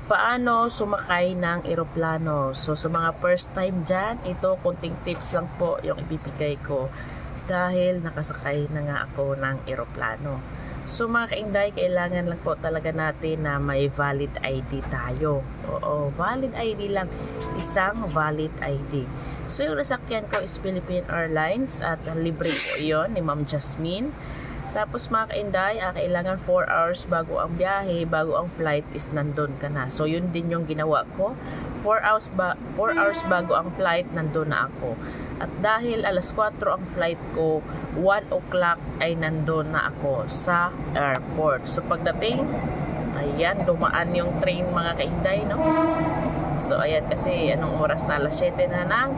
Paano sumakay ng eroplano? So sa mga first time dyan, ito konting tips lang po yung ibibigay ko dahil nakasakay na nga ako ng eroplano. So mga kainday, kailangan lang po talaga natin na may valid ID tayo. Oo, valid ID lang. Isang valid ID. So yung nasakyan ko is Philippine Airlines at libre po yun ni Ma'am Jasmine. Tapos mga kainday, kailangan 4 hours bago ang biyahe, bago ang flight is nandun ka na. So yun din yung ginawa ko. 4 hours bago ang flight, nandun na ako. At dahil alas 4 ang flight ko, 1 o'clock ay nandun na ako sa airport. So pagdating, ayan, dumaan yung train mga kainday, no? So ayan, kasi anong oras na, alas 7 na ng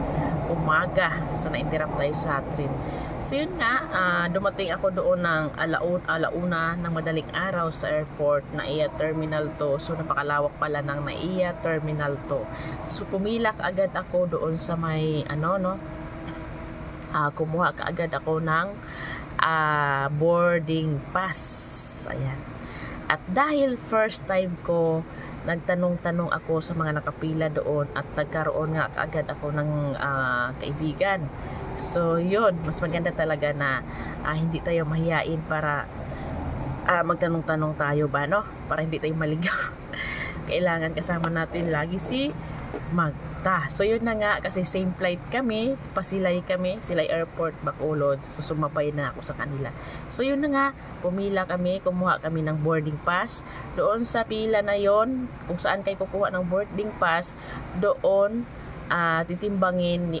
umaga. So na-interrupt tayo sa train. So yun nga, dumating ako doon ng alauna ng madaling araw sa airport, NAIA Terminal 2. So napakalawak pala ng NAIA Terminal 2. So pumilak agad ako doon sa may kumuha kaagad ako ng boarding pass. Ayan. At dahil first time ko, nagtanong-tanong ako sa mga nakapila doon at nagkaroon nga kaagad ako ng kaibigan. So yun, mas maganda talaga na hindi tayo mahiyain para magtanong-tanong tayo ba, no? Para hindi tayo maligaw. Kailangan kasama natin lagi si Magda. So yun na nga, kasi same flight kami, Silay Airport, Bacolod. So sumabay na ako sa kanila. So yun na nga, pumila kami, kumuha kami ng boarding pass. Doon sa pila na yon, kung saan kayo kukuha ng boarding pass, doon titimbangin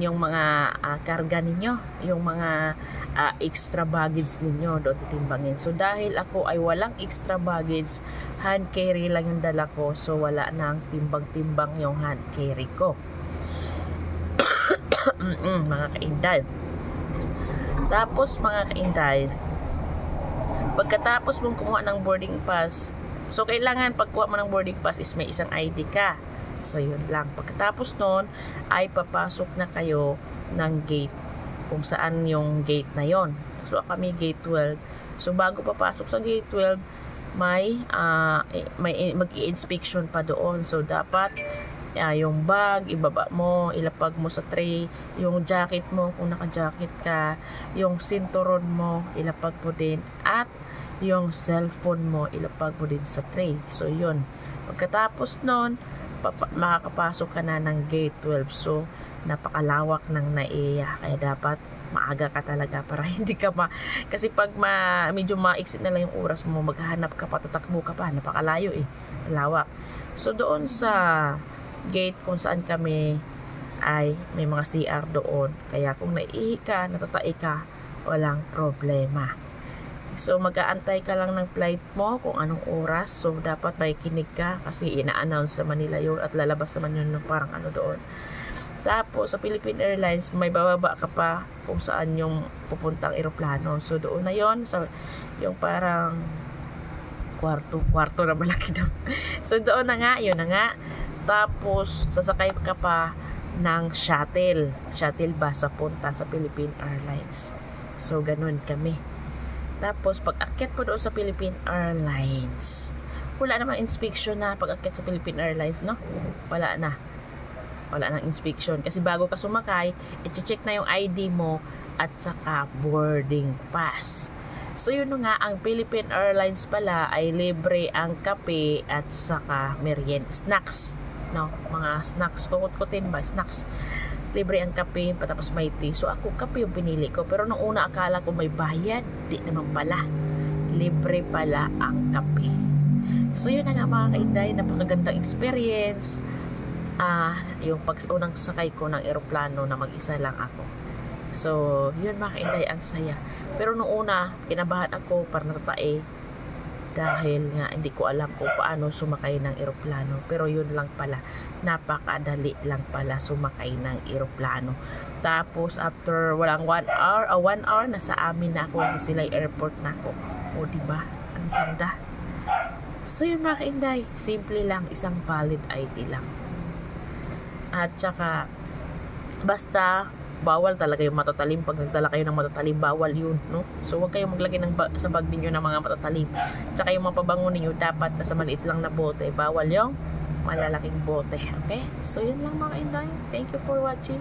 yung mga karga ninyo, yung mga extra baggage ninyo, doon titimbangin. So dahil ako ay walang extra baggage, hand carry lang yung dala ko, so wala nang timbang-timbang yung hand carry ko. Mga kainday. Tapos mga kainday, pagkatapos mong kumuha ng boarding pass, so kailangan pagkuha mo ng boarding pass is may isang ID ka. So yun lang. Pagkatapos nun ay papasok na kayo ng gate, kung saan yung gate na yon. So kami gate 12. So bago papasok sa gate 12, may mag-i-inspection pa doon. So dapat yung bag ibaba mo, ilapag mo sa tray, yung jacket mo kung naka-jacket ka, yung sinturon mo ilapag mo din, at yung cellphone mo ilapag mo din sa tray. So yun. Pagkatapos nun, makakapasok ka na ng gate 12. So napakalawak ng NAIA, kaya dapat maaga ka talaga para hindi ka kasi pag medyo ma-exit na lang yung oras mo, maghahanap ka pa, tatakbo ka pa, napakalayo lawak. So doon sa gate kung saan kami ay may mga CR doon, kaya kung naiihi ka, natatai ka, walang problema. So mag-aantay ka lang ng flight mo kung anong oras. So dapat may kinig ka kasi ina-announce naman nila yun at lalabas naman yun ng parang doon. Tapos sa Philippine Airlines may bababa ka pa kung saan yung pupuntang eroplano. So doon na yon, sa yung parang kwarto na malaki daw. So doon na nga, yun na nga. Tapos sasakay ka pa ng shuttle bus papunta sa Philippine Airlines. So ganun kami. Tapos pag akyat po doon sa Philippine Airlines, wala namang inspection na pag akyat sa Philippine Airlines, no? Wala nang inspection kasi bago ka sumakay, i-check na yung ID mo at saka boarding pass. So yun nga, ang Philippine Airlines pala ay libre ang kape at saka snacks, no? Mga snacks, kukut-kutin ba, snacks. Libre ang kape, patapos may tea. So ako kape yung pinili ko, pero nung una akala ko may bayad, di naman pala, libre pala ang kape. So yun na nga mga kainday, napakagandang experience. Yung unang sakay ko ng eroplano na mag-isa lang ako. So yun mga kainday, ang saya. Pero nung una, kinabahan ako, parang natatae, dahil nga hindi ko alam kung paano sumakay ng eroplano. Pero yun lang pala, napakadali lang pala sumakay ng eroplano. Tapos after walang 1 hour, nasa amin na ako, sa Silay Airport na ako. O diba, ang ganda. So yun mga kainday, simple lang, isang valid ID lang. At saka basta bawal talaga yung matatalim. Pag nagdala kayo ng matatalim, bawal yun, no? So huwag kayong maglagay sa bag ninyo ng mga matatalim. Tsaka yung mga pabango ninyo dapat nasa maliit lang na bote, bawal yung malalaking bote. Okay, so yun lang mga inday, thank you for watching.